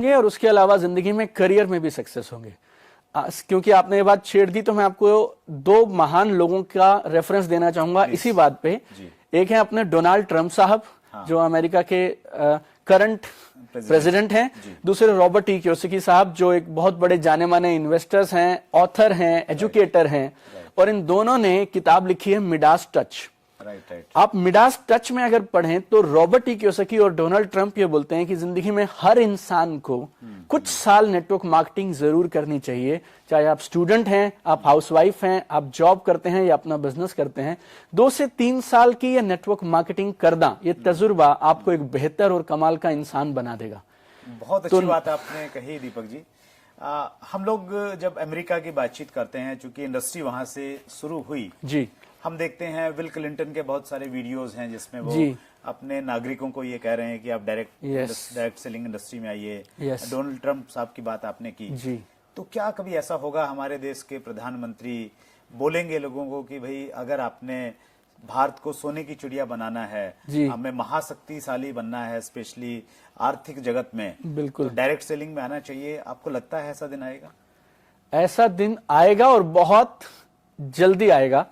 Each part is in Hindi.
होंगे और उसके अलावा जिंदगी में करियर में भी सक्सेस होंगे। क्योंकि आपने ये बात छेड़ दी तो मैं आपको दो महान लोगों का रेफरेंस देना चाहूंगा इसी बात पे। एक है अपने डोनाल्ड ट्रंप साहब, जो अमेरिका के करंट प्रेसिडेंट हैं। दूसरे रॉबर्ट टी कियोसाकी साहब, जो एक बहुत बड़े जाने माने इन्वेस्टर्स हैं, ऑथर हैं, एजुकेटर हैं, और इन दोनों ने किताब लिखी है मिडास टच। आप मिडास टच में अगर पढ़ें तो रॉबर्ट टी कियोसाकी और डोनाल्ड ट्रंप ये बोलते हैं कि जिंदगी में हर इंसान को कुछ साल नेटवर्क मार्केटिंग जरूर करनी चाहिए। चाहे आप स्टूडेंट हैं, आप हाउसवाइफ हैं, आप जॉब करते हैं या अपना बिजनेस करते हैं, 2 से 3 साल की ये नेटवर्क मार्केटिंग करना, ये तजुर्बा आपको एक बेहतर और कमाल का इंसान बना देगा। बहुत अच्छी बात आपने कही दीपक जी। हम लोग जब अमेरिका की बातचीत करते हैं, चूंकि इंडस्ट्री वहां से शुरू हुई जी, हम देखते हैं विल क्लिंटन के बहुत सारे वीडियोस हैं जिसमें वो अपने नागरिकों को ये कह रहे हैं कि आप डायरेक्ट सेलिंग इंडस्ट्री में आइए। डोनाल्ड ट्रंप साहब की बात आपने की जी। तो क्या कभी ऐसा होगा हमारे देश के प्रधानमंत्री बोलेंगे लोगों को कि भाई अगर आपने भारत को सोने की चिड़िया बनाना है, हमें महाशक्तिशाली बनना है, स्पेशली आर्थिक जगत में, बिल्कुल तो डायरेक्ट सेलिंग में आना चाहिए? आपको लगता है ऐसा दिन आएगा? ऐसा दिन आएगा और बहुत जल्दी आएगा।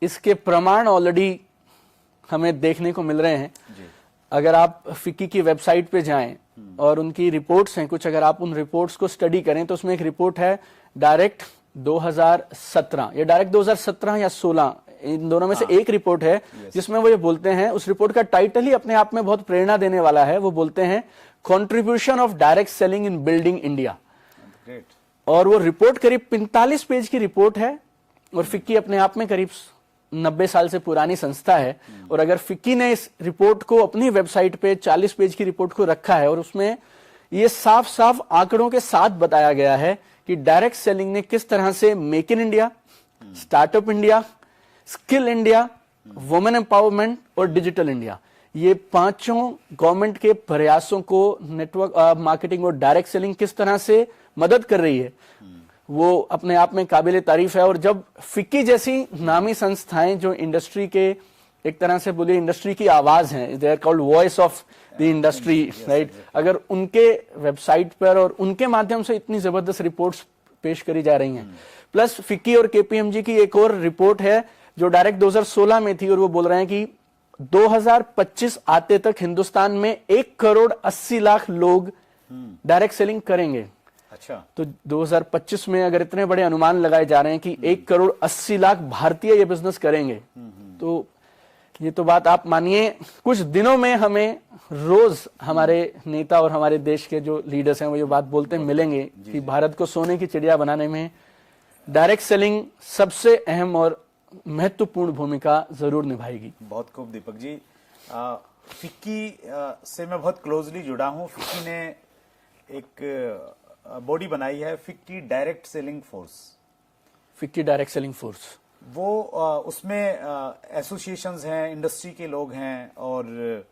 इसके प्रमाण ऑलरेडी हमें देखने को मिल रहे हैं। अगर आप फिक्की की वेबसाइट पे जाएं और उनकी रिपोर्ट्स हैं कुछ, अगर आप उन रिपोर्ट्स को स्टडी करें तो उसमें एक रिपोर्ट है डायरेक्ट 2017 या डायरेक्ट 2017 या 16, इन दोनों में से एक रिपोर्ट है जिसमें वो ये बोलते हैं, उस रिपोर्ट का टाइटल ही अपने आप में बहुत प्रेरणा देने वाला है। वो बोलते हैं contribution of direct selling in building India. और वो रिपोर्ट करीब 45 पेज की रिपोर्ट है, और फिक्की अपने आप में करीब 90 साल से पुरानी संस्था है। और अगर फिक्की ने इस रिपोर्ट को अपनी वेबसाइट पे 40 पेज की रिपोर्ट को रखा है और उसमें ये साफ साफ आंकड़ों के साथ बताया गया है कि डायरेक्ट सेलिंग ने किस तरह से make in India, startup India, skill India, women empowerment और डिजिटल इंडिया, ये पांचों गवर्नमेंट के प्रयासों को नेटवर्क मार्केटिंग और डायरेक्ट सेलिंग किस तरह से मदद कर रही है, वो अपने आप में काबिले तारीफ है। और जब फिक्की जैसी नामी संस्थाएं जो इंडस्ट्री के एक तरह से बोलिए इंडस्ट्री की आवाज हैं, they are called voice of the industry, right, अगर उनके वेबसाइट पर और उनके माध्यम से इतनी जबरदस्त रिपोर्ट्स पेश करी जा रही हैं, प्लस फिक्की और केपीएमजी की एक और रिपोर्ट है जो डायरेक्ट 2016 में थी, और वो बोल रहे हैं कि 2025 आते तक हिंदुस्तान में 1,80,00,000 लोग डायरेक्ट सेलिंग करेंगे। अच्छा, तो 2025 में अगर इतने बड़े अनुमान लगाए जा रहे हैं कि 1,80,00,000 भारतीय ये बिजनेस करेंगे, तो ये तो बात आप मानिए कुछ दिनों में हमें रोज हमारे नेता और हमारे देश के जो लीडर्स हैं वो ये बात बोलते मिलेंगे कि भारत को सोने की चिड़िया बनाने में डायरेक्ट सेलिंग सबसे अहम और महत्वपूर्ण भूमिका जरूर निभाएगी। बहुत खूब दीपक जी। फिक्की से मैं बहुत क्लोजली जुड़ा हूं। फिक्की ने एक बॉडी बनाई है, FICCI direct selling force. FICCI direct selling force, वो उसमें एसोसिएशंस हैं, इंडस्ट्री के लोग हैं और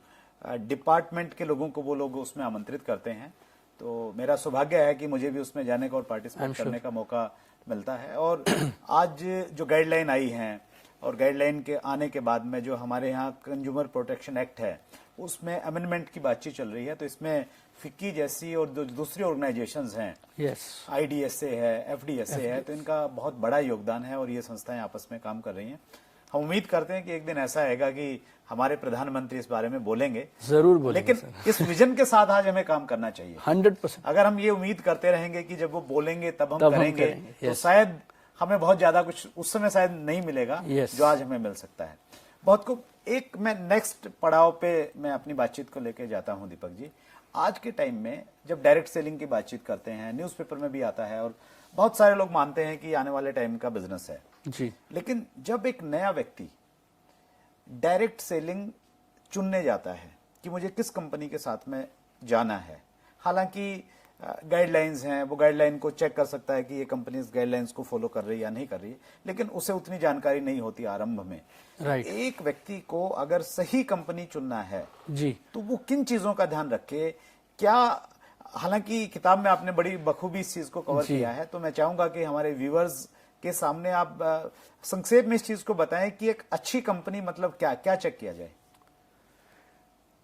डिपार्टमेंट के लोगों को वो लोग उसमें आमंत्रित करते हैं। तो मेरा सौभाग्य है कि मुझे भी उसमें जाने का और पार्टिसिपेट करने का मौका मिलता है। और आज जो गाइडलाइन आई हैं और गाइडलाइन के आने के बाद में जो हमारे यहाँ कंज्यूमर प्रोटेक्शन एक्ट है उसमें अमेंडमेंट की बातचीत चल रही है, तो इसमें फिक्की जैसी और जो दूसरी ऑर्गेनाइजेशंस हैं, आईडीएसए है, एफडीएसए है, तो इनका बहुत बड़ा योगदान है और ये संस्थाएं आपस में काम कर रही हैं। हम उम्मीद करते हैं कि एक दिन ऐसा आएगा कि हमारे प्रधानमंत्री इस बारे में बोलेंगे, जरूर बोलेंगे, लेकिन इस विजन के साथ आज हमें काम करना चाहिए 100%। अगर हम ये उम्मीद करते रहेंगे कि जब वो बोलेंगे तब हम करेंगे, तो शायद हमें बहुत ज्यादा कुछ उस समय शायद नहीं मिलेगा जो आज हमें मिल सकता है। बहुत खूब। एक मैं नेक्स्ट पड़ाव पे मैं अपनी बातचीत को लेके जाता हूं दीपक जी। आज के टाइम में जब डायरेक्ट सेलिंग की बातचीत करते हैं, न्यूज़पेपर में भी आता है और बहुत सारे लोग मानते हैं कि आने वाले टाइम का बिजनेस है जी, लेकिन जब एक नया व्यक्ति डायरेक्ट सेलिंग चुनने जाता है कि मुझे किस कंपनी के साथ में जाना है, हालांकि गाइडलाइंस हैं, वो गाइडलाइन को चेक कर सकता है कि ये कंपनी इस गाइडलाइंस को फॉलो कर रही है या नहीं कर रही है, लेकिन उसे उतनी जानकारी नहीं होती आरंभ में। एक व्यक्ति को अगर सही कंपनी चुनना है जी, तो वो किन चीजों का ध्यान रखे? क्या, हालांकि किताब में आपने बड़ी बखूबी इस चीज को कवर किया है, तो मैं चाहूंगा कि हमारे व्यूअर्स के सामने आप संक्षेप में इस चीज को बताएं कि एक अच्छी कंपनी मतलब क्या क्या चेक किया जाए।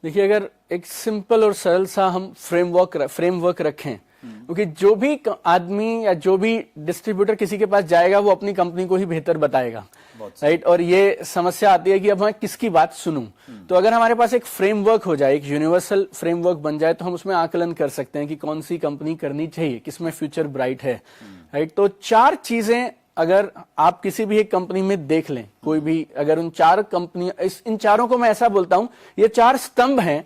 देखिए, अगर एक सिंपल और सरल सा हम फ्रेमवर्क रखें, क्योंकि जो भी आदमी या जो भी डिस्ट्रीब्यूटर किसी के पास जाएगा वो अपनी कंपनी को ही बेहतर बताएगा, राइट। और ये समस्या आती है कि अब मैं किसकी बात सुनूं। तो अगर हमारे पास एक फ्रेमवर्क हो जाए, एक यूनिवर्सल फ्रेमवर्क बन जाए, तो हम उसमें आकलन कर सकते हैं कि कौन सी कंपनी करनी चाहिए, किसमें फ्यूचर ब्राइट है, राइट। तो 4 चीजें अगर आप किसी भी एक कंपनी में देख लें, कोई भी, अगर उन 4 कंपनी, इन चारों को मैं ऐसा बोलता हूं, ये 4 स्तंभ हैं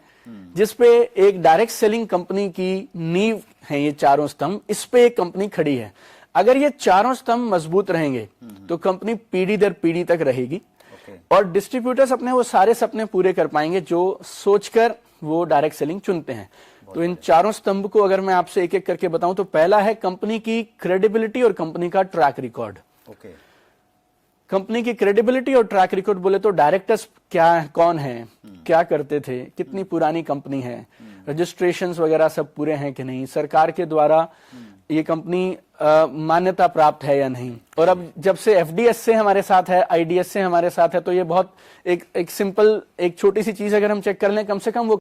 जिसपे एक डायरेक्ट सेलिंग कंपनी की नींव है। ये चारों स्तंभ, इस पे एक कंपनी खड़ी है। अगर ये चारों स्तंभ मजबूत रहेंगे तो कंपनी पीढ़ी दर पीढ़ी तक रहेगी, और डिस्ट्रीब्यूटर्स अपने वो सारे सपने पूरे कर पाएंगे जो सोचकर वो डायरेक्ट सेलिंग चुनते हैं। तो इन चारों स्तंभ को अगर मैं आपसे एक एक करके बताऊं, तो पहला है कंपनी की क्रेडिबिलिटी और कंपनी का ट्रैक रिकॉर्ड। कंपनी की क्रेडिबिलिटी और ट्रैक रिकॉर्ड बोले तो डायरेक्टर्स कौन है, क्या करते थे, कितनी पुरानी कंपनी है, रजिस्ट्रेशंस वगैरह सब पूरे हैं कि नहीं, सरकार के द्वारा ये कंपनी मान्यता प्राप्त है या नहीं। और अब जब से एफडीएस से हमारे साथ है, आईडीएस से हमारे साथ है, तो ये बहुत एक सिंपल, एक छोटी सी चीज अगर हम चेक कर लें, कम से कम वो